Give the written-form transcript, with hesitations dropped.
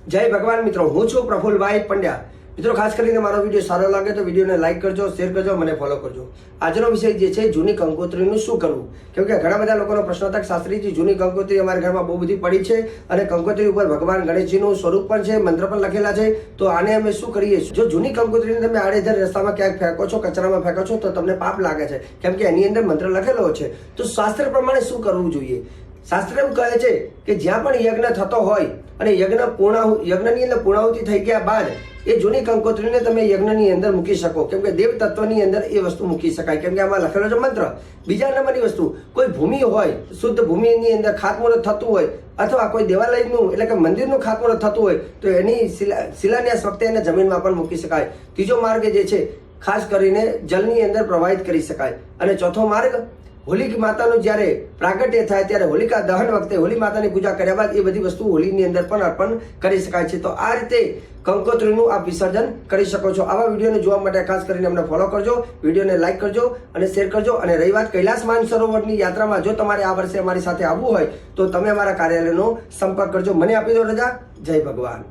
જય ભગવાન મિત્રો, હું છું પ્રફુલભાઈ પંડ્યા। મિત્રો, ખાસ કરીને મારો વિડીયો સારો લાગે તો વિડીયોને લાઈક કરજો, શેર કરજો, મને ફોલો કરજો। આજનો વિષય જે છે જૂની કંકોત્રીનું શું કરવું, કેમ કે ઘણા બધા લોકોનો પ્રશ્ન હતા કે શાસ્ત્રીજી જૂની કંકોત્રી અમારા ઘરમાં બહુ બધી પડી છે અને કંકોત્રી ઉપર ભગવાન ગણેશજીનું સ્વરૂપ પણ છે, મંત્ર પણ લખેલા છે, તો આને અમે શું કરીએ? જો જૂની કંકોત્રીને તમે આડેધડ રસ્તામાં ક્યાંક ફેંકો છો, કચરામાં ફેંકો છો તો તમને પાપ લાગે છે, કેમ કે એની અંદર મંત્ર લખેલો છે। તો શાસ્ત્ર પ્રમાણે શું કરવું જોઈએ? શાસ્ત્ર એવું કહે છે કે જ્યાં પણ યજ્ઞ થતો હોય અને યજ્ઞની અંદર પૂર્ણાહુતિ થઈ ગયા બાદ એ જૂની કંકોત્રીને તમે યજ્ઞની અંદર મૂકી શકો, કેમ કે દેવ તત્વની અંદર એ વસ્તુ મૂકી શકાય, કેમ કે આમાં લખેલો છે મંત્ર। બીજા નંબરની વસ્તુ, કોઈ ભૂમિ હોય, શુદ્ધ ભૂમિની અંદર ખાતમુહૂર્ત થતું હોય અથવા કોઈ દેવાલયનું એટલે કે મંદિરનું ખાતમુહૂર્ત થતું હોય તો એની શિલાન્યાસ વખતે એને જમીનમાં પણ મૂકી શકાય। ત્રીજો માર્ગ જે છે ખાસ કરીને જલની અંદર પ્રવાહિત કરી શકાય। અને ચોથો માર્ગ, હોલિકા માતાનું જ્યારે પ્રાગટ્ય થાય ત્યારે હોલિકા દહન વખતે હોલી માતાની પૂજા કર્યા બાદ એ બધી વસ્તુ હોલીની અંદર પણ અર્પણ કરી શકાય છે। તો આ રીતે કંકોત્રીનું આપ વિસર્જન કરી શકો છો। આવા વિડીયોને જોવા માટે ખાસ કરીને અમને ફોલો કરજો, વિડીયોને લાઈક કરજો અને શેર કરજો। અને રહી વાત કૈલાસ માનસરોવરની યાત્રામાં, જો તમારે આ વર્ષે અમારી સાથે આવવું હોય તો તમે અમારા કાર્યાલયનો સંપર્ક કરજો। મને આપી દો રજા। જય ભગવાન।